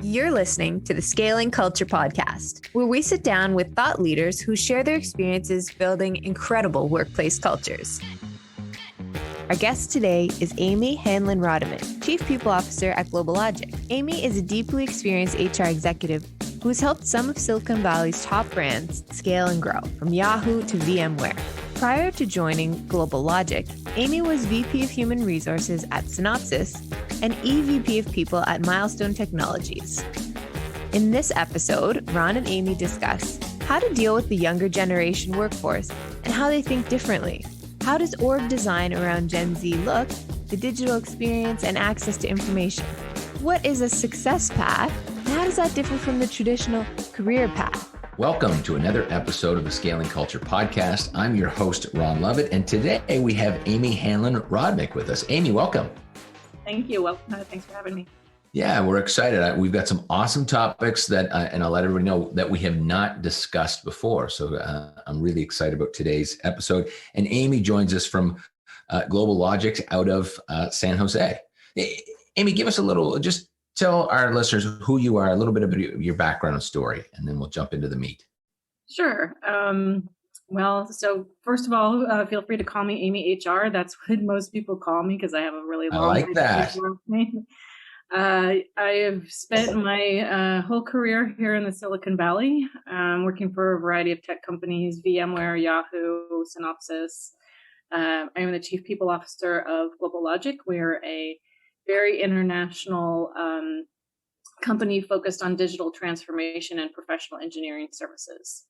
You're listening to the Scaling Culture Podcast, where we sit down with thought leaders who share their experiences building incredible workplace cultures. Our guest today is Amy Hanlon-Rodemich, Chief People Officer at GlobalLogic. Amy is a deeply experienced HR executive who has helped some of Silicon Valley's top brands scale and grow, from Yahoo to VMware. Prior to joining GlobalLogic, Amy was VP of Human Resources at Synopsys and EVP of People at Milestone Technologies. In this episode, Ron and Amy discuss how to deal with the younger generation workforce and how they think differently. How does org design around Gen Z look, the digital experience, and access to information? What is a success path, and how does that differ from the traditional career path? Welcome to another episode of the Scaling Culture Podcast. I'm your host, Ron Lovett, and today we have Amy Hanlon-Rodemich with us. Amy, welcome. Thank you. Well, thanks for having me. Yeah, we're excited. We've got some awesome topics that, and I'll let everybody know that we have not discussed before. So I'm really excited about today's episode. And Amy joins us from GlobalLogic out of San Jose. Amy, give us a little, just tell our listeners who you are, a little bit of your background story, and then we'll jump into the meat. Sure. Well, so first of all, feel free to call me Amy HR. That's what most people call me because I have a really long I like that. name. I have spent my whole career here in the Silicon Valley, working for a variety of tech companies, VMware, Yahoo, Synopsys. I am the Chief People Officer of GlobalLogic. We're a very international company focused on digital transformation and professional engineering services.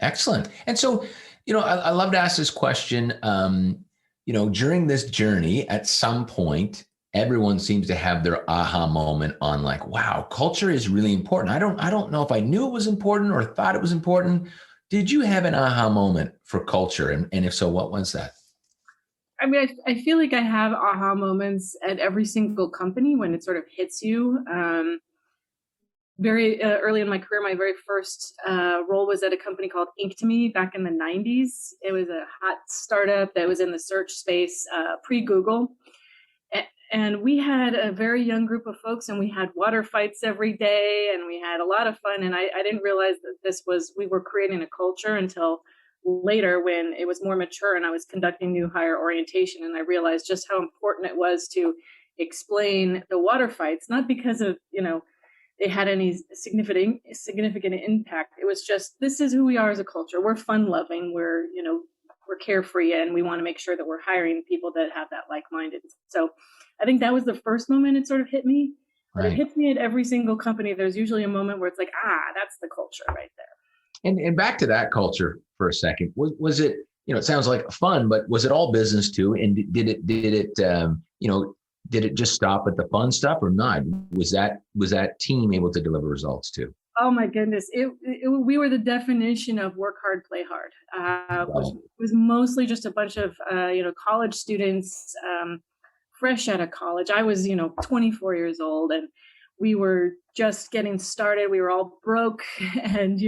Excellent. And so, I love to ask this question. During this journey, at some point, everyone seems to have their aha moment on like, wow, culture is really important. I don't know if I knew it was important or thought it was important. Did you have an aha moment for culture? And if so, what was that? I mean, I feel like I have aha moments at every single company when it sort of hits you. Very early in my career, my very first role was at a company called Ink2Me back in the 90s. It was a hot startup that was in the search space pre-Google. And we had a very young group of folks, and we had water fights every day, and we had a lot of fun. And I didn't realize that we were creating a culture until later when it was more mature and I was conducting new hire orientation. And I realized just how important it was to explain the water fights, not because of, it had any significant impact. It was just, this is who we are as a culture. We're fun loving. We're carefree, and we want to make sure that we're hiring people that have that like-minded. So I think that was the first moment it sort of hit me. But It hits me at every single company. There's usually a moment where it's like, that's the culture right there. And back to that culture for a second, was it, it sounds like fun, but was it all business too? And did it just stop at the fun stuff or not? Was that team able to deliver results too? Oh my goodness. We were the definition of work hard, play hard. Which was mostly just a bunch of, college students, fresh out of college. I was, 24 years old, and we were just getting started. We were all broke and,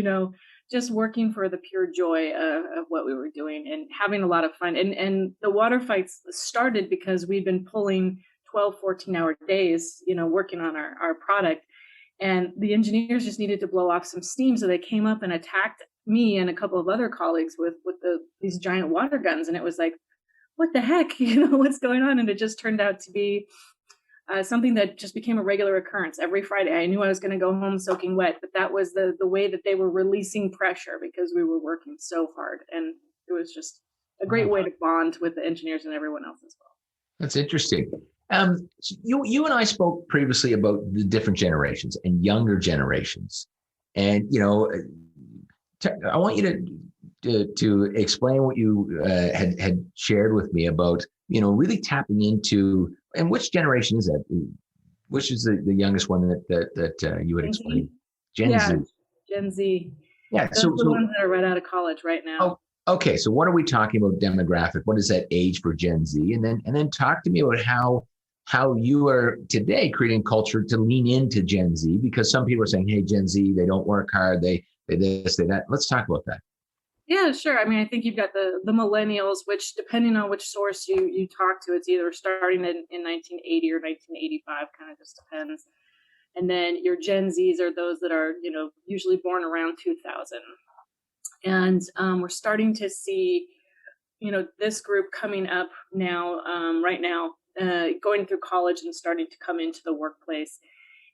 just working for the pure joy of what we were doing and having a lot of fun. And the water fights started because we'd been pulling 12, 14-hour days, working on our product. And the engineers just needed to blow off some steam. So they came up and attacked me and a couple of other colleagues with these giant water guns. And it was like, what the heck? What's going on? And it just turned out to be something that just became a regular occurrence every Friday. I knew I was going to go home soaking wet, but that was the way that they were releasing pressure because we were working so hard. And it was just a great way to bond with the engineers and everyone else as well. That's interesting. So you and I spoke previously about the different generations and younger generations. And, I want you to explain what you had shared with me about, really tapping into, and which generation is that? Which is the youngest one that you would explain? Gen Z. Gen Z. Yeah. Those are the ones that are right out of college right now. Oh, okay. So what are we talking about demographic? What is that age for Gen Z? And then talk to me about how you are today creating culture to lean into Gen Z, because some people are saying, hey, Gen Z, they don't work hard. They this, they that. Let's talk about that. Yeah, sure. I mean, I think you've got the Millennials, which depending on which source you talk to, it's either starting in 1980 or 1985, kind of just depends. And then your Gen Zs are those that are, usually born around 2000. And we're starting to see, this group coming up now, right now, going through college and starting to come into the workplace.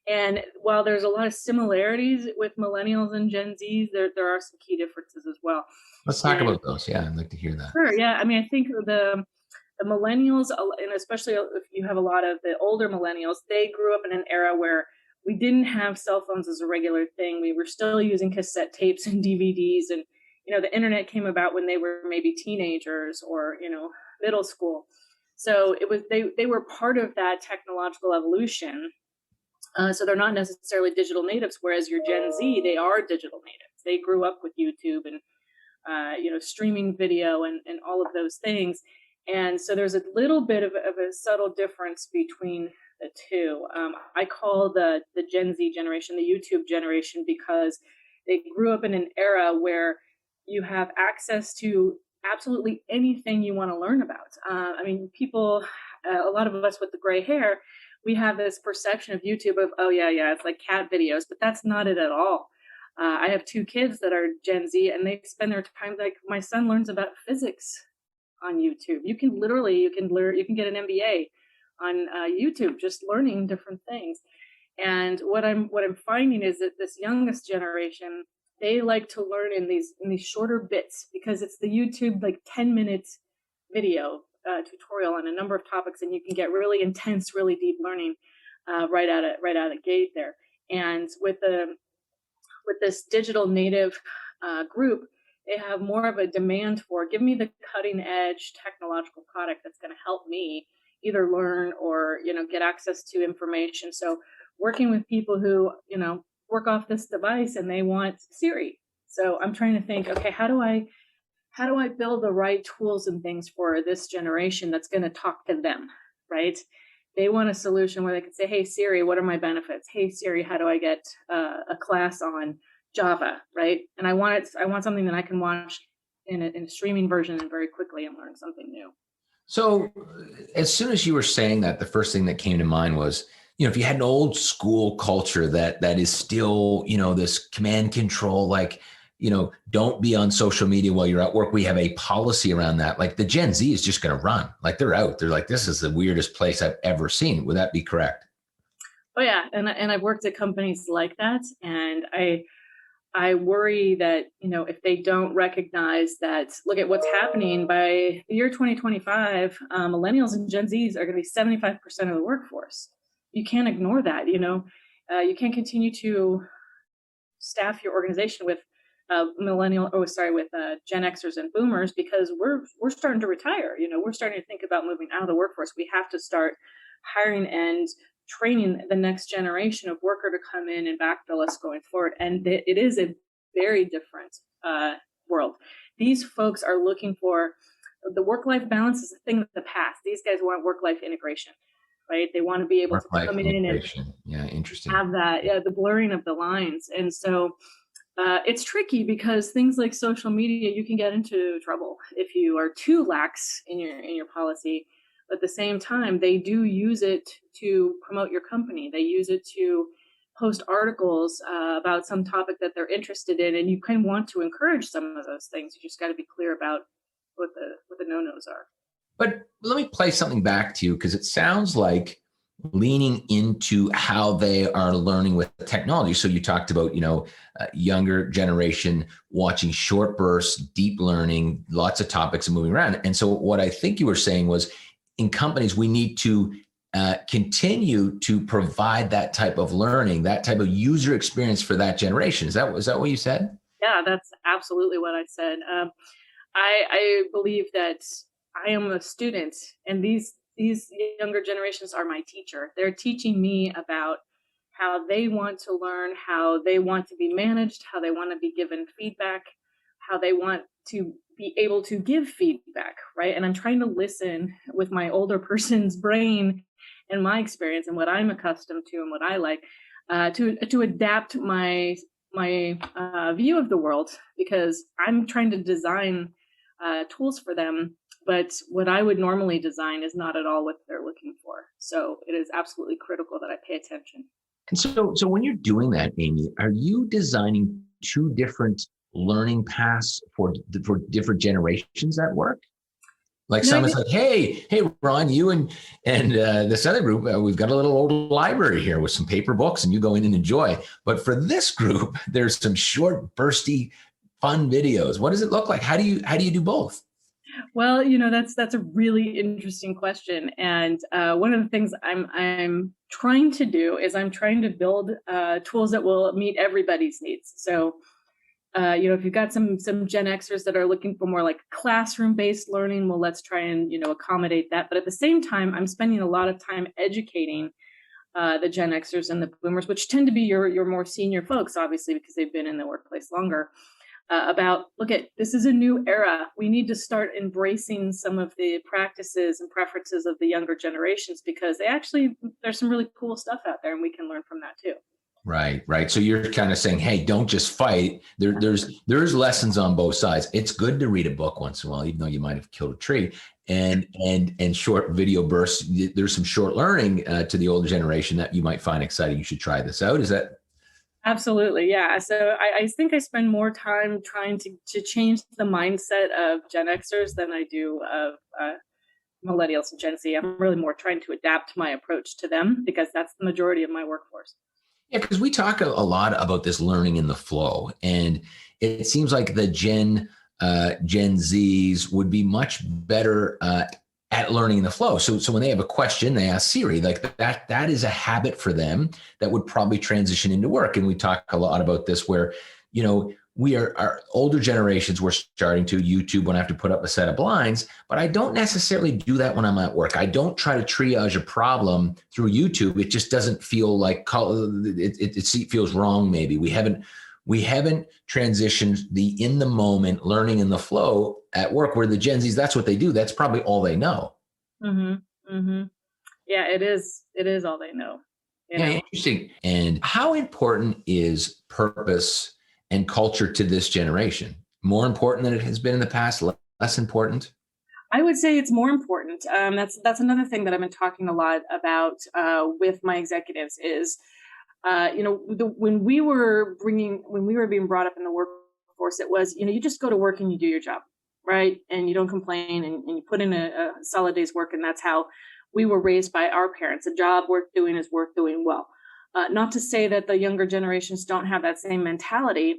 And while there's a lot of similarities with millennials and Gen Zs, there are some key differences as well. Let's talk about those. Yeah, I'd like to hear that. Sure. Yeah. I mean, I think the millennials, and especially if you have a lot of the older millennials, they grew up in an era where we didn't have cell phones as a regular thing. We were still using cassette tapes and DVDs, and the internet came about when they were maybe teenagers or middle school. So it was they were part of that technological evolution. So they're not necessarily digital natives, whereas your Gen Z, they are digital natives. They grew up with YouTube and streaming video and all of those things. And so there's a little bit of a subtle difference between the two. I call the Gen Z generation the YouTube generation because they grew up in an era where you have access to absolutely anything you want to learn about. I mean, people, a lot of us with the gray hair, we have this perception of YouTube of, oh yeah, it's like cat videos, but that's not it at all. I have 2 kids that are Gen Z, and they spend their time, like my son learns about physics on YouTube. You can get an MBA on YouTube, just learning different things. And what I'm finding is that this youngest generation, they like to learn in these shorter bits because it's the YouTube like 10-minute video tutorial on a number of topics, and you can get really intense, really deep learning right out of gate there. And with this digital native group, they have more of a demand for, give me the cutting edge technological product that's going to help me either learn or get access to information. So working with people who work off this device and they want Siri. So I'm trying to think, okay, how do I build the right tools and things for this generation that's going to talk to them, right? They want a solution where they can say, hey, Siri, what are my benefits? Hey, Siri, how do I get a class on Java, right? And I want something that I can watch in a streaming version and very quickly and learn something new. So as soon as you were saying that, the first thing that came to mind was, if you had an old school culture that is still, this command control, like, don't be on social media while you're at work. We have a policy around that. Like the Gen Z is just going to run. Like they're out. They're like, this is the weirdest place I've ever seen. Would that be correct? Oh yeah. And I've worked at companies like that. And I worry that, if they don't recognize that, look at what's happening by the year 2025, millennials and Gen Zs are going to be 75% of the workforce. You can't ignore that. You can't continue to staff your organization with with Gen Xers and Boomers because we're starting to retire. We're starting to think about moving out of the workforce. We have to start hiring and training the next generation of worker to come in and backfill us going forward. And it is a very different world. These folks are looking for the work-life balance is a thing of the past. These guys want work-life integration, right? They want to be able to come in and have that, the blurring of the lines. And so it's tricky because things like social media, you can get into trouble if you are too lax in your policy. But at the same time, they do use it to promote your company. They use it to post articles about some topic that they're interested in, and you kind of want to encourage some of those things. You just got to be clear about what the no-nos are. But let me play something back to you because it sounds like leaning into how they are learning with technology. So you talked about, younger generation watching short bursts, deep learning, lots of topics and moving around. And so what I think you were saying was in companies, we need to continue to provide that type of learning, that type of user experience for that generation. Is that what you said? Yeah, that's absolutely what I said. I believe that I am a student, and these younger generations are my teacher. They're teaching me about how they want to learn, how they want to be managed, how they want to be given feedback, how they want to be able to give feedback, right? And I'm trying to listen with my older person's brain and my experience and what I'm accustomed to and what I like to adapt my view of the world, because I'm trying to design tools for them, but what I would normally design is not at all what they're looking for. So it is absolutely critical that I pay attention. And so when you're doing that, Amy, are you designing two different learning paths for different generations at work? Like No, some is like, hey, Ron, you and this other group, we've got a little old library here with some paper books, and you go in and enjoy. But for this group, there's some short, bursty, fun videos. What does it look like? How do you do both? Well, that's a really interesting question, and one of the things I'm trying to do is I'm trying to build tools that will meet everybody's needs. So, if you've got some Gen Xers that are looking for more like classroom-based learning, well, let's try and accommodate that. But at the same time, I'm spending a lot of time educating the Gen Xers and the Boomers, which tend to be your more senior folks, obviously, because they've been in the workplace longer. About, this is a new era. We need to start embracing some of the practices and preferences of the younger generations, because there's some really cool stuff out there, and we can learn from that too. Right. So you're kind of saying, hey, don't just fight. There's lessons on both sides. It's good to read a book once in a while, even though you might have killed a tree. And short video bursts. There's some short learning to the older generation that you might find exciting. You should try this out. Is that? Absolutely, yeah. So I think I spend more time trying to change the mindset of Gen Xers than I do of Millennials and Gen Z. I'm really more trying to adapt my approach to them, because that's the majority of my workforce. Yeah, because we talk a lot about this learning in the flow, and it seems like the Gen Zs would be much better at learning in the flow. So when they have a question, they ask Siri. Like that is a habit for them that would probably transition into work. And we talk a lot about this, where our older generations, we're starting to YouTube when I have to put up a set of blinds, but I don't necessarily do that when I'm at work. I don't try to triage a problem through YouTube. It just doesn't feel like it feels wrong. Maybe we haven't transitioned the in the moment learning in the flow at work, where the Gen Zs, that's what they do. That's probably all they know. Mm-hmm. Mm-hmm. Yeah, it is. It is all they know. Interesting. And how important is purpose and culture to this generation? More important than it has been in the past? Less important? I would say it's more important. That's another thing that I've been talking a lot about with my executives is, when we were being brought up in the workforce, it was, you just go to work and you do your job, right? And you don't complain, and you put in a solid day's work. And that's how we were raised by our parents. A job worth doing is worth doing well. Not to say that the younger generations don't have that same mentality,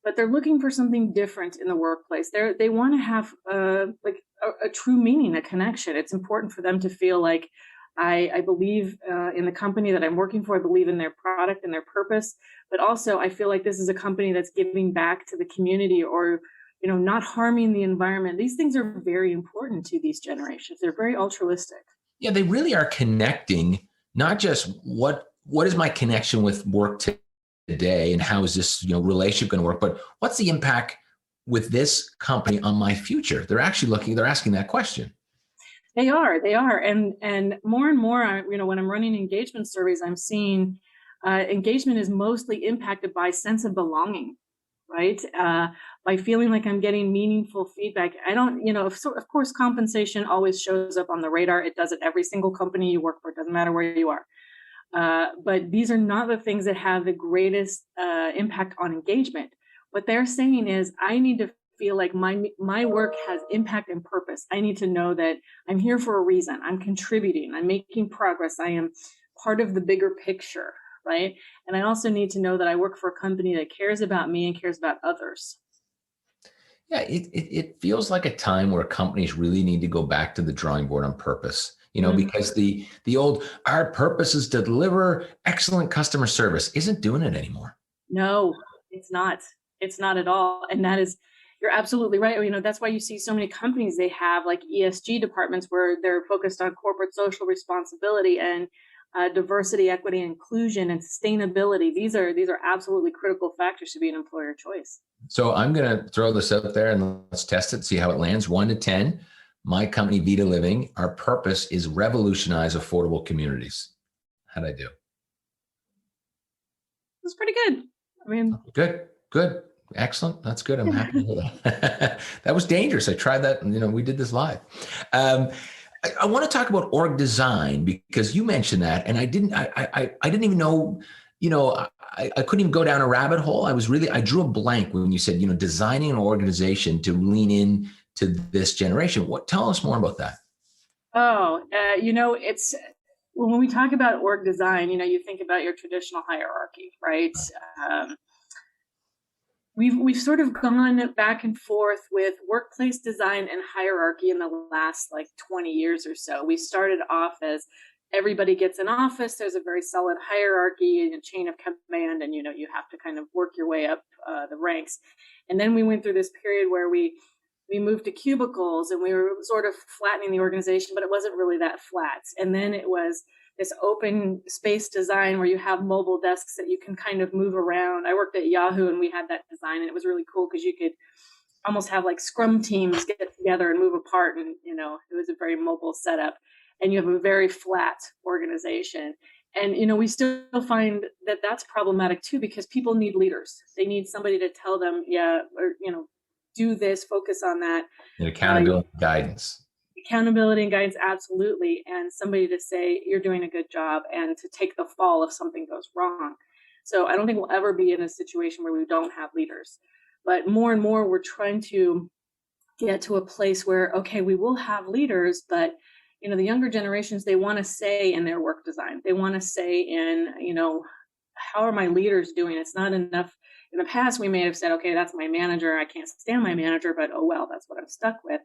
but they're looking for something different in the workplace. They want to have a true meaning, a connection. It's important for them to feel like I believe in the company that I'm working for. I believe in their product and their purpose, but also I feel like this is a company that's giving back to the community, or not harming the environment. These things are very important to these generations. They're very altruistic. Yeah, they really are connecting, not just what is my connection with work today and how is this relationship going to work, but what's the impact with this company on my future? They're asking that question. They are, and more and more, when I'm running engagement surveys, I'm seeing engagement is mostly impacted by sense of belonging, right? By feeling like I'm getting meaningful feedback. I don't, of course, compensation always shows up on the radar. It does at every single company you work for. It doesn't matter where you are. But these are not the things that have the greatest impact on engagement. What they're saying is, I need to feel like my work has impact and purpose. I need to know that I'm here for a reason. I'm contributing. I'm making progress. I am part of the bigger picture, right? And I also need to know that I work for a company that cares about me and cares about others. Yeah, it feels like a time where companies really need to go back to the drawing board on purpose. Because the old, our purpose is to deliver excellent customer service, isn't doing it anymore. No, it's not. It's not at all. And you're absolutely right. That's why you see so many companies, they have like ESG departments where they're focused on corporate social responsibility and diversity, equity, inclusion, and sustainability. These are absolutely critical factors to be an employer of choice. So I'm going to throw this out there and let's test it, see how it lands. 1 to 10. My company, Vita Living, our purpose is revolutionize affordable communities. How'd I do? That's pretty good. Good. Excellent. That's good. I'm happy to hear that. That was dangerous. I tried that. We did this live. I want to talk about org design, because you mentioned that, and I didn't even know I couldn't even go down a rabbit hole. I drew a blank when you said, designing an organization to lean in to this generation. Tell us more about that. It's when we talk about org design, you think about your traditional hierarchy, right? We've sort of gone back and forth with workplace design and hierarchy in the last 20 years or so. We started off as everybody gets an office. There's a very solid hierarchy and a chain of command, and you have to kind of work your way up the ranks. And then we went through this period where we moved to cubicles, and we were sort of flattening the organization, but it wasn't really that flat. And then it was this open space design where you have mobile desks that you can kind of move around. I worked at Yahoo, and we had that design, and it was really cool because you could almost have scrum teams get together and move apart, and it was a very mobile setup, and you have a very flat organization. And we still find that that's problematic too, because people need leaders. They need somebody to tell them, do this, focus on that. And accountability, guidance. Accountability and guidance, absolutely. And somebody to say, you're doing a good job, and to take the fall if something goes wrong. So I don't think we'll ever be in a situation where we don't have leaders. But more and more, we're trying to get to a place where, okay, we will have leaders, but the younger generations, they want to say in their work design. They want to say in, how are my leaders doing? It's not enough. In the past, we may have said, okay, that's my manager. I can't stand my manager, but oh well, that's what I'm stuck with.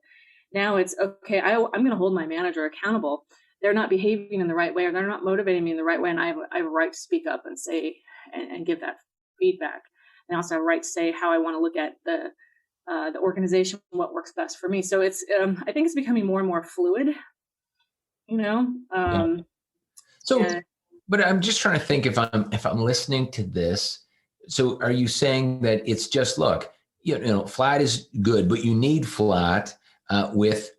Now it's, okay, I'm going to hold my manager accountable. They're not behaving in the right way, or they're not motivating me in the right way, and I have a right to speak up and say and give that feedback. And I also have a right to say how I want to look at the organization, what works best for me. So it's I think it's becoming more and more fluid. But I'm just trying to think if I'm listening to this. So are you saying that it's just, look, flat is good, but you need flat with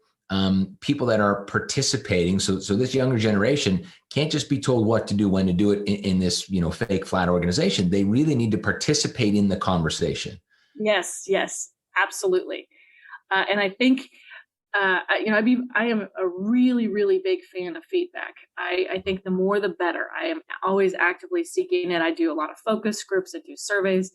people that are participating. So this younger generation can't just be told what to do, when to do it in this, fake flat organization. They really need to participate in the conversation. Yes, absolutely. And I think, I am a really, really big fan of feedback. I think the more the better. I am always actively seeking it. I do a lot of focus groups. I do surveys.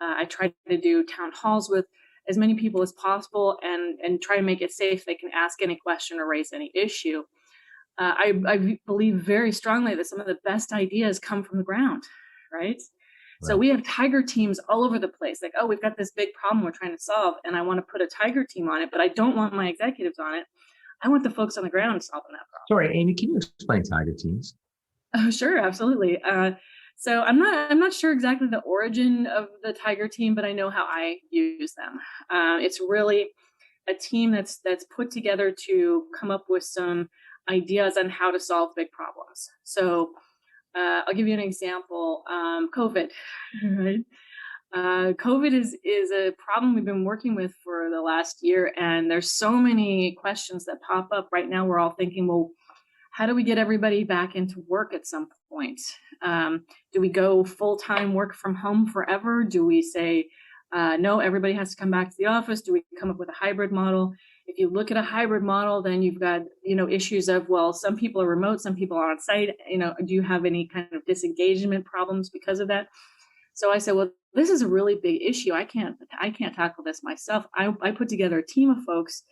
I try to do town halls with as many people as possible, and try to make it safe. They can ask any question or raise any issue. I believe very strongly that some of the best ideas come from the ground, right? So we have tiger teams all over the place. We've got this big problem we're trying to solve, and I want to put a tiger team on it, but I don't want my executives on it. I want the folks on the ground solving that problem. Sorry, Amy, can you explain tiger teams? Oh, sure, absolutely. So I'm not sure exactly the origin of the tiger team, but I know how I use them. It's really a team that's put together to come up with some ideas on how to solve big problems. So I'll give you an example. COVID, right? COVID is a problem we've been working with for the last year, and there's so many questions that pop up right now. We're all thinking, well, how do we get everybody back into work at some point? Do we go full-time work from home forever? Do we say, no, everybody has to come back to the office? Do we come up with a hybrid model? If you look at a hybrid model, then you've got, issues of, well, some people are remote, some people are on site. Do you have any kind of disengagement problems because of that? So I said, well, this is a really big issue. I can't tackle this myself. I put together a team of folks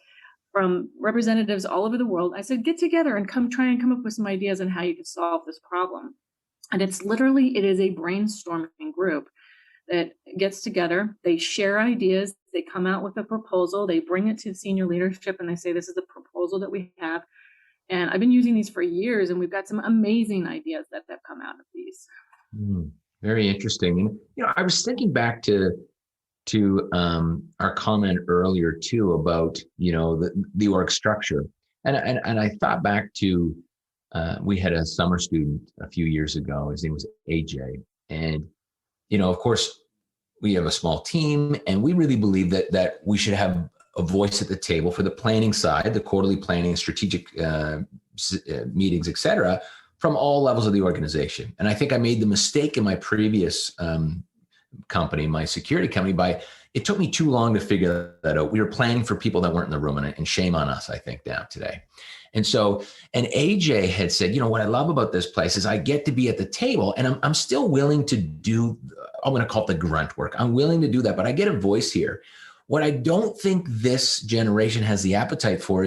from representatives all over the world. I said, get together and try and come up with some ideas on how you could solve this problem. And it is a brainstorming group that gets together. They share ideas. They come out with a proposal. They bring it to senior leadership, and they say, this is the proposal that we have. And I've been using these for years, and we've got some amazing ideas that have come out of these. Very interesting. And, I was thinking back to our comment earlier too about, the org structure. And I thought back to, we had a summer student a few years ago. His name was AJ. And, of course, we have a small team, and we really believe that we should have a voice at the table for the planning side, the quarterly planning, strategic meetings, et cetera, from all levels of the organization. And I think I made the mistake in my previous company, my security company, it took me too long to figure that out. We were planning for people that weren't in the room, and shame on us, I think, now today. And AJ had said, what I love about this place is I get to be at the table, and I'm still willing to do, I'm going to call it the grunt work. I'm willing to do that, but I get a voice here. What I don't think this generation has the appetite for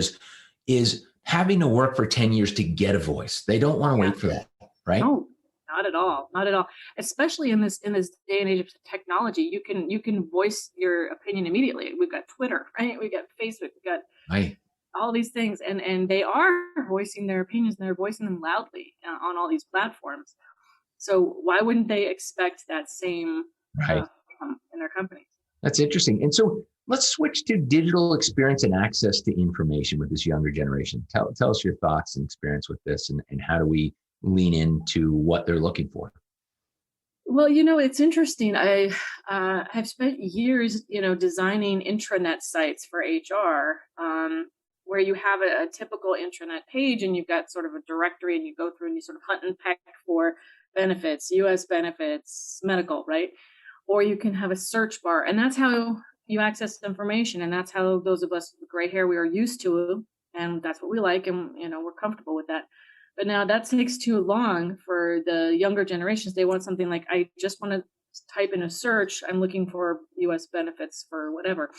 is having to work for 10 years to get a voice. They don't want to wait for that, right? No, not at all. Not at all. Especially in this day and age of technology, you can voice your opinion immediately. We've got Twitter, right? We've got Facebook, we've got all these things, and they are voicing their opinions, and they're voicing them loudly on all these platforms. So why wouldn't they expect that same in their companies? That's interesting. And so let's switch to digital experience and access to information with this younger generation. Tell us your thoughts and experience with this, and how do we lean into what they're looking for? Well, it's interesting. I have spent years, designing intranet sites for HR, where you have a typical intranet page, and you've got sort of a directory, and you go through and you sort of hunt and peck for benefits, U.S. benefits, medical, right? Or you can have a search bar, and that's how you access information. And that's how those of us with gray hair, we are used to, and that's what we like, and we're comfortable with that. But now that takes too long for the younger generations. They want something like, I just want to type in a search, I'm looking for U.S. benefits for whatever.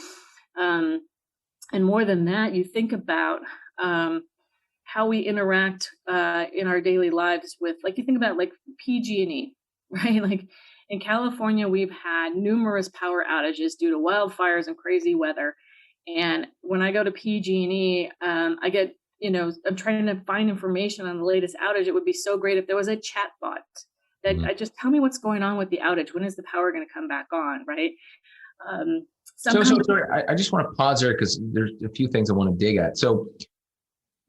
And more than that, you think about how we interact in our daily lives with, you think about PG&E, right? Like in California, we've had numerous power outages due to wildfires and crazy weather. And when I go to PG&E, I get, I'm trying to find information on the latest outage. It would be so great if there was a chat bot that I just tell me what's going on with the outage. When is the power going to come back on, right? So sorry, I just want to pause there because there's a few things I want to dig at. So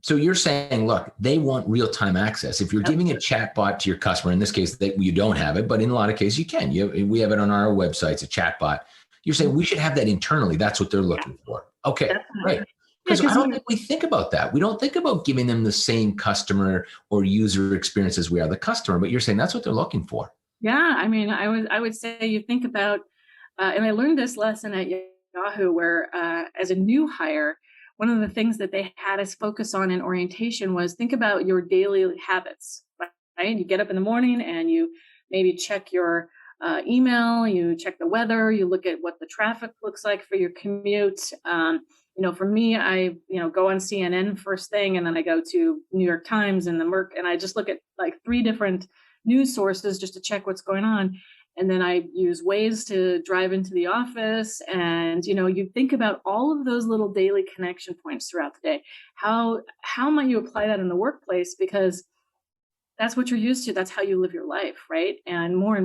you're saying, look, they want real-time access. If you're giving a chat bot to your customer, in this case, you don't have it, but in a lot of cases you can. We have it on our websites, a chat bot. You're saying we should have that internally. That's what they're looking for. Okay, right. Because I don't think we think about that. We don't think about giving them the same customer or user experience as we are the customer, but you're saying that's what they're looking for. Yeah, I mean, I would say you think about, and I learned this lesson at Yahoo, where as a new hire, one of the things that they had us focus on in orientation was think about your daily habits, right? You get up in the morning and you maybe check your email, you check the weather, you look at what the traffic looks like for your commute. For me, I, go on CNN first thing, and then I go to New York Times and the Merck, and I just look at 3 different news sources just to check what's going on. And then I use Waze to drive into the office. And, you think about all of those little daily connection points throughout the day. How might you apply that in the workplace? Because that's what you're used to. That's how you live your life, right? And more,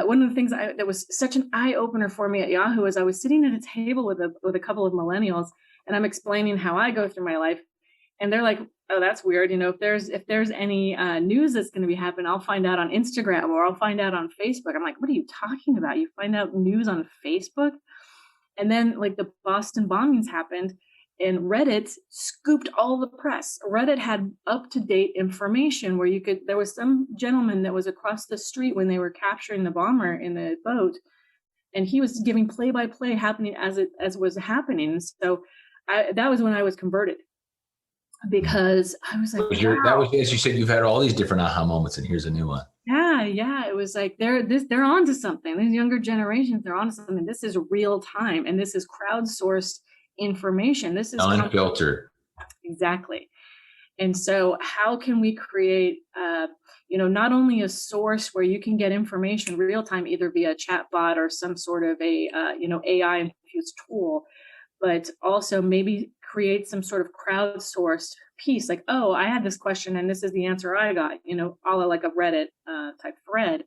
one of the things that was such an eye opener for me at Yahoo is I was sitting at a table with a couple of millennials, and I'm explaining how I go through my life, and they're like, "Oh, that's weird. If there's any news that's going to be happening, I'll find out on Instagram or I'll find out on Facebook." I'm like, "What are you talking about? You find out news on Facebook?" And then the Boston bombings happened, and Reddit scooped all the press. Reddit had up-to-date information where there was some gentleman that was across the street when they were capturing the bomber in the boat, and he was giving play-by-play happening as was happening. So that was when I was converted, because I was like, wow. That was, as you said, you've had all these different aha moments, and here's a new one. Yeah. It was like they're onto something. These younger generations, they're onto something. This is real time, and this is crowdsourced information. This is unfiltered. Exactly. And so how can we create, not only a source where you can get information real time, either via chat bot or some sort of a, AI infused tool, but also maybe create some sort of crowdsourced piece, like, oh, I had this question and this is the answer I got, a la like a Reddit type thread.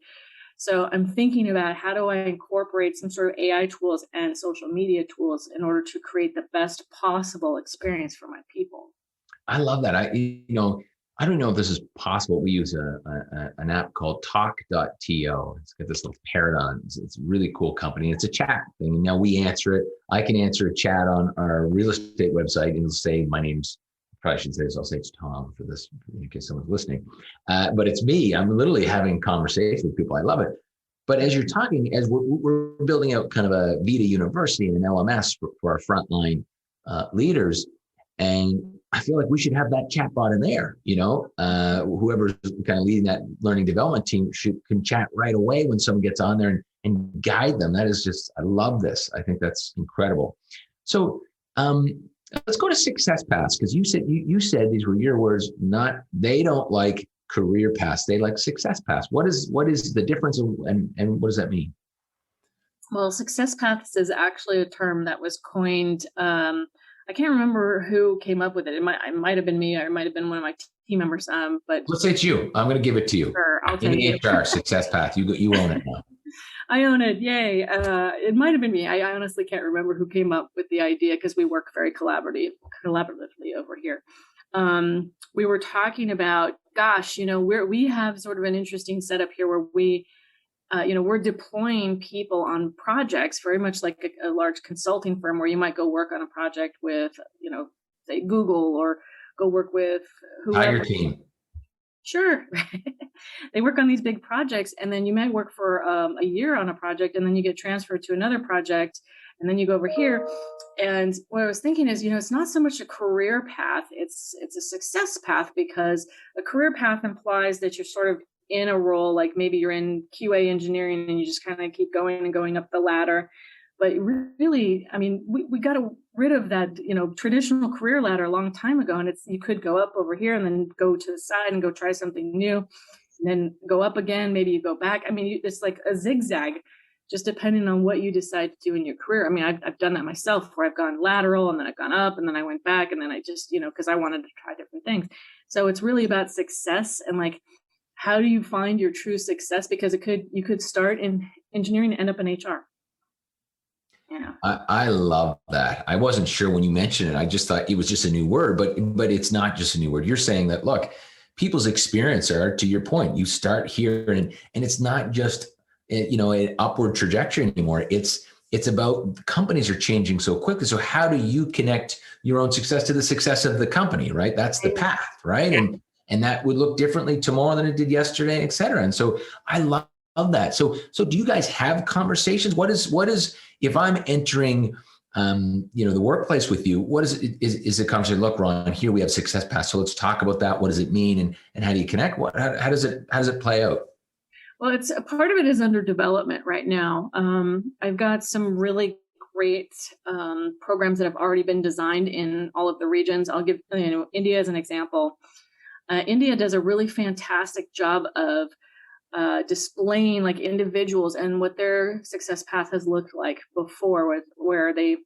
So I'm thinking about how do I incorporate some sort of AI tools and social media tools in order to create the best possible experience for my people. I love that. I don't know if this is possible. We use an app called talk.to. It's got this little parrot on. It's a really cool company. It's a chat thing. And now we answer it. I can answer a chat on our real estate website and it'll say, my name's, probably shouldn't say this, I'll say it's Tom for this, in case someone's listening. But it's me. I'm literally having conversations with people. I love it. But as you're talking, as we're building out kind of a Vita University and an LMS for our frontline leaders, and I feel like we should have that chatbot in there. Whoever's kind of leading that learning development team can chat right away when someone gets on there and guide them. That is just, I love this. I think that's incredible. So let's go to success paths, because you said these were your words. They don't like career paths, they like success paths. What is the difference, and what does that mean? Well, success paths is actually a term that was coined. I can't remember who came up with it. It might have been me, or it might have been one of my team members. But let's say it's you. I'm going to give it to you. Sure, I'll take it. HR success path. You own it now. I own it. Yay. It might have been me. I honestly can't remember who came up with the idea, because we work very collaboratively over here. We were talking about, we have sort of an interesting setup here where we're deploying people on projects, very much like a large consulting firm, where you might go work on a project with, say Google, or go work with whoever. Hire your team. Sure. They work on these big projects, and then you might work for a year on a project, and then you get transferred to another project, and then you go over here. And what I was thinking is, it's not so much a career path, it's a success path, because a career path implies that you're sort of in a role, like maybe you're in QA engineering and you just kind of keep going and going up the ladder. But really, I mean, we got rid of that, traditional career ladder a long time ago. And you could go up over here and then go to the side and go try something new, and then go up again. Maybe you go back. I mean, it's like a zigzag, just depending on what you decide to do in your career. I mean, I've done that myself, where I've gone lateral and then I've gone up and then I went back, and then I just, because I wanted to try different things. So it's really about success, and like, how do you find your true success? Because you could start in engineering and end up in HR. Yeah. I love that. I wasn't sure when you mentioned it. I just thought it was just a new word, but it's not just a new word. You're saying that, look, people's experience are, to your point, you start here, and it's not just, an upward trajectory anymore. It's about, companies are changing so quickly. So how do you connect your own success to the success of the company, right? That's the path, right? Yeah. And that would look differently tomorrow than it did yesterday, et cetera. And so I love that. So do you guys have conversations? What is, if I'm entering, the workplace with you, what is it? Is a conversation? Look, Ron, here we have success paths. So let's talk about that. What does it mean? And how do you connect? How does it play out? Well, it's a part of it is under development right now. I've got some really great programs that have already been designed in all of the regions. I'll give India as an example. India does a really fantastic job of displaying like individuals and what their success path has looked like before, where they,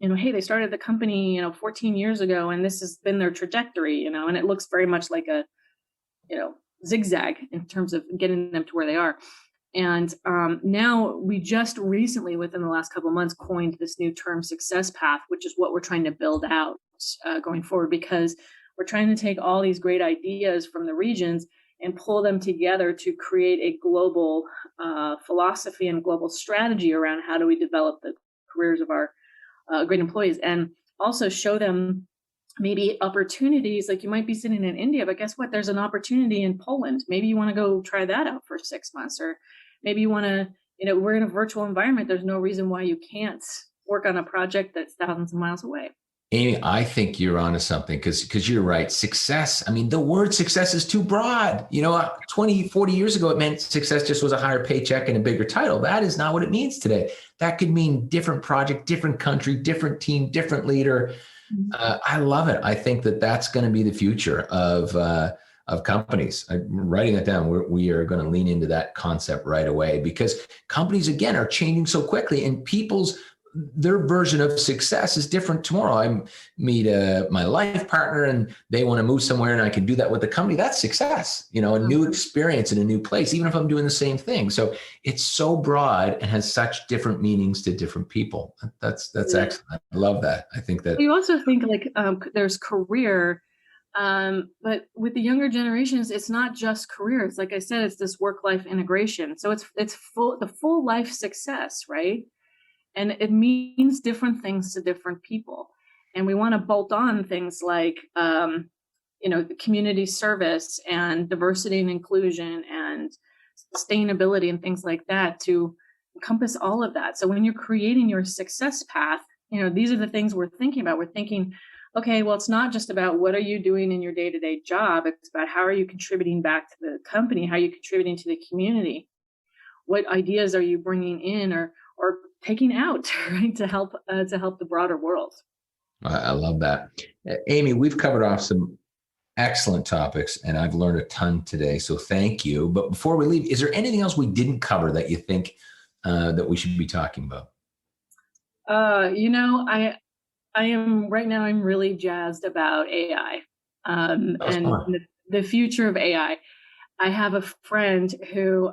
hey, they started the company, 14 years ago, and this has been their trajectory, and it looks very much like a, zigzag in terms of getting them to where they are. And now we just recently, within the last couple of months, coined this new term, success path, which is what we're trying to build out going forward, because we're trying to take all these great ideas from the regions and pull them together to create a global philosophy and global strategy around how do we develop the careers of our great employees, and also show them maybe opportunities. Like, you might be sitting in India, but guess what? There's an opportunity in Poland. Maybe you want to go try that out for 6 months, or maybe you want to, we're in a virtual environment. There's no reason why you can't work on a project that's thousands of miles away. Amy, I think you're onto something, because you're right. Success, I mean, the word success is too broad. 20, 40 years ago, it meant success just was a higher paycheck and a bigger title. That is not what it means today. That could mean different project, different country, different team, different leader. I love it. I think that that's going to be the future of companies. I'm writing that down. We are going to lean into that concept right away, because companies, again, are changing so quickly, and their version of success is different tomorrow. I meet my life partner and they want to move somewhere, and I can do that with the company. That's success, a new experience in a new place, even if I'm doing the same thing. So it's so broad and has such different meanings to different people. That's excellent. I love that. I think that you also think like there's career, but with the younger generations, it's not just careers. Like I said, it's this work-life integration. So it's the full life success, right? And it means different things to different people. And we want to bolt on things like, the community service and diversity and inclusion and sustainability and things like that to encompass all of that. So when you're creating your success path, these are the things we're thinking about. We're thinking, okay, well, it's not just about what are you doing in your day-to-day job. It's about how are you contributing back to the company? How are you contributing to the community? What ideas are you bringing in or taking out, right, to help the broader world? I love that. Amy, we've covered off some excellent topics, and I've learned a ton today. So thank you. But before we leave, is there anything else we didn't cover that you think that we should be talking about? I am right now. I'm really jazzed about AI and the future of AI. I have a friend who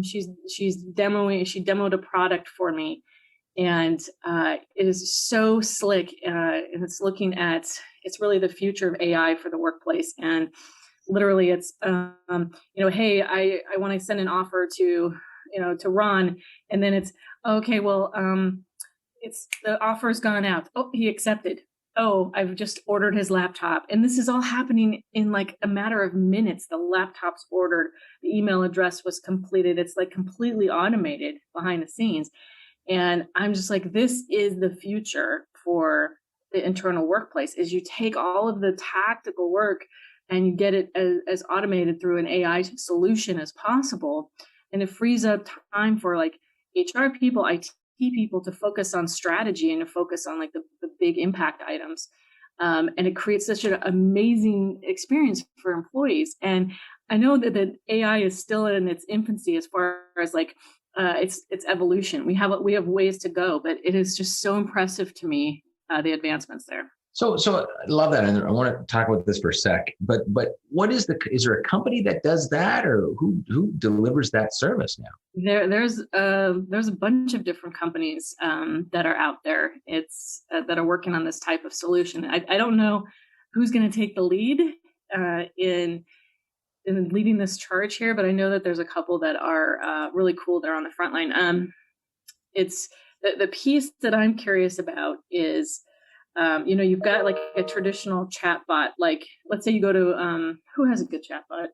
she's demoing. She demoed a product for me, and it is so slick. And it's it's really the future of AI for the workplace. And literally, it's hey, I want to send an offer to Ron, and then it's okay. Well, it's the offer's gone out. Oh, he accepted. Oh, I've just ordered his laptop. And this is all happening in like a matter of minutes. The laptop's ordered, the email address was completed. It's like completely automated behind the scenes. And I'm just like, this is the future for the internal workplace, is you take all of the tactical work and you get it as automated through an AI solution as possible. And it frees up time for like HR people, IT people to focus on strategy and to focus on like the big impact items. And it creates such an amazing experience for employees. And I know that AI is still in its infancy as far as like its evolution. We have ways to go, but it is just so impressive to me, the advancements there. So I love that, and I want to talk about this for a sec. But what is there a company that does that, or who delivers that service now? There's a bunch of different companies that are out there. It's that are working on this type of solution. I don't know who's going to take the lead in leading this charge here, but I know that there's a couple that are really cool. They're on the front line. It's the piece that I'm curious about is. You've got like a traditional chatbot, like let's say you go to, who has a good chatbot?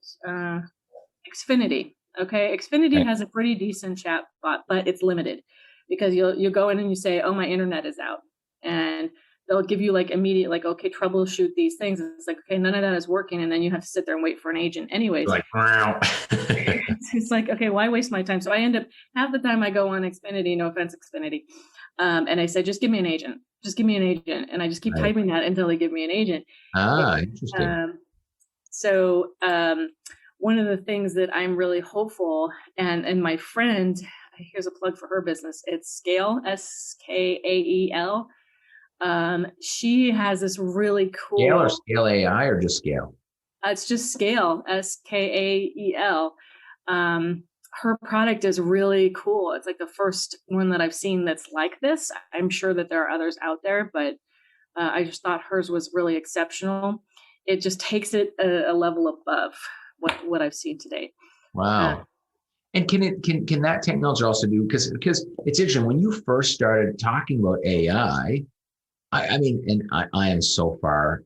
Xfinity. Okay. Xfinity has a pretty decent chatbot, but it's limited because you'll go in and you say, oh, my internet is out. And they'll give you like immediate, like, okay, troubleshoot these things. It's like, okay, none of that is working. And then you have to sit there and wait for an agent anyways. Like, wow. It's like, okay, why waste my time? So I end up half the time I go on Xfinity, no offense, Xfinity. And I say, just give me an agent. Just give me an agent. And I just keep typing that until they give me an agent. Interesting. So one of the things that I'm really hopeful, and my friend, here's a plug for her business. It's Scale, Skael. She has this really cool. Scale or Scale AI or just Scale? It's just Scale, Skael. Her product is really cool. It's like the first one that I've seen that's like this. I'm sure that there are others out there, but I just thought hers was really exceptional. It just takes it a level above what I've seen to date. Wow. And can that technology also do, because it's interesting, when you first started talking about AI, I mean, and I am so far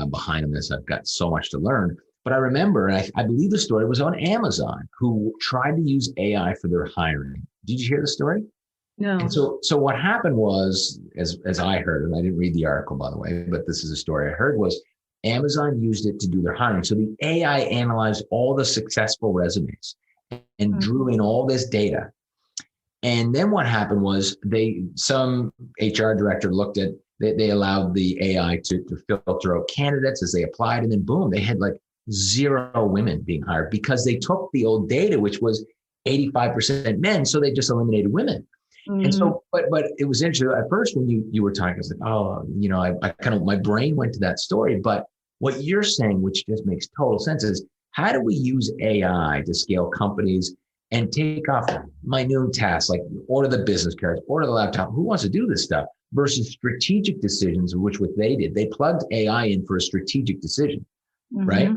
behind on this. I've got so much to learn. But I remember, and I believe the story was on Amazon, who tried to use AI for their hiring. Did you hear the story? No. And so what happened was, as I heard, and I didn't read the article, by the way, but this is a story I heard, was Amazon used it to do their hiring. So the AI analyzed all the successful resumes and drew in all this data. And then what happened was some HR director looked at, they allowed the AI to filter out candidates as they applied, and then boom, they had like 0 women being hired because they took the old data, which was 85% men, so they just eliminated women. Mm-hmm. And so, but it was interesting at first when you were talking, I was like, oh, I kind of, my brain went to that story. But what you're saying, which just makes total sense, is how do we use AI to scale companies and take off minute tasks like order the business cards, order the laptop? Who wants to do this stuff? Versus strategic decisions, which what they did, they plugged AI in for a strategic decision, mm-hmm. right?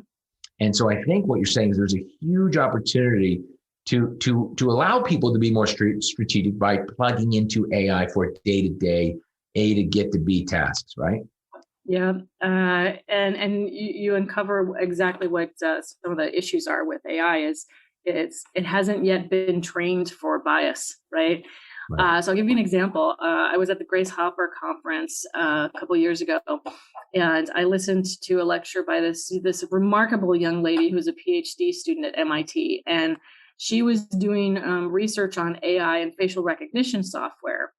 And so I think what you're saying is there's a huge opportunity to allow people to be more strategic by plugging into AI for day-to-day A to get to B tasks, right? Yeah, and you uncover exactly what some of the issues are with AI is it hasn't yet been trained for bias, right? Right. So I'll give you an example. I was at the Grace Hopper conference a couple years ago, and I listened to a lecture by this remarkable young lady who's a PhD student at MIT, and she was doing research on AI and facial recognition software.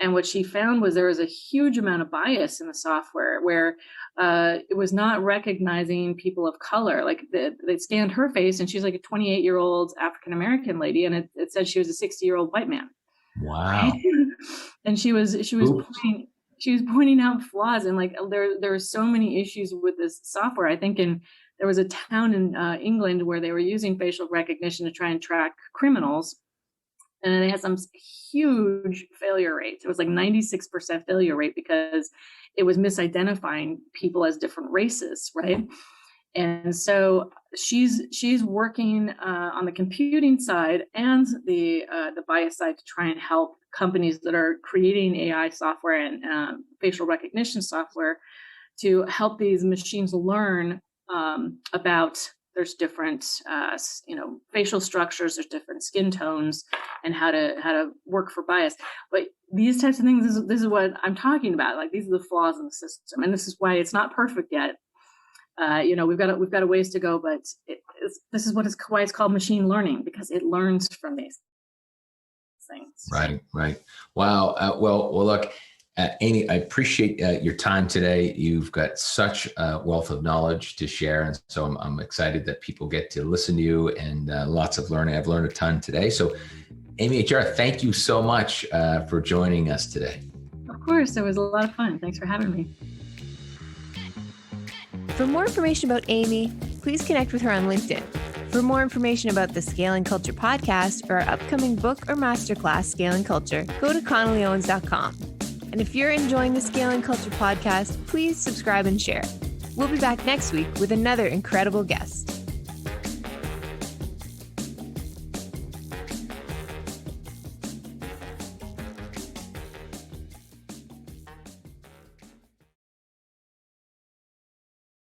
And what she found was there was a huge amount of bias in the software where it was not recognizing people of color. Like they scanned her face, and she's like a 28-year-old African-American lady, and it said she was a 60-year-old white man. Wow. And she was pointing out flaws, and like there were so many issues with this software. I think there was a town in England where they were using facial recognition to try and track criminals, and they had some huge failure rates. It was like 96% failure rate because it was misidentifying people as different races, right? And so she's working on the computing side and the bias side to try and help companies that are creating AI software and facial recognition software to help these machines learn about there's different facial structures, there's different skin tones, and how to work for bias. But these types of things, this is what I'm talking about. Like, these are the flaws in the system, and this is why it's not perfect yet. We've got a ways to go, but this is why it's called machine learning, because it learns from these things. Right. Wow. Well, look, Amy, I appreciate your time today. You've got such a wealth of knowledge to share, and so I'm excited that people get to listen to you, and lots of learning. I've learned a ton today. So, Amy HR, thank you so much for joining us today. Of course, it was a lot of fun. Thanks for having me. For more information about Amy, please connect with her on LinkedIn. For more information about the Scaling Culture podcast or our upcoming book or masterclass, Scaling Culture, go to connollyowens.com. And if you're enjoying the Scaling Culture podcast, please subscribe and share. We'll be back next week with another incredible guest.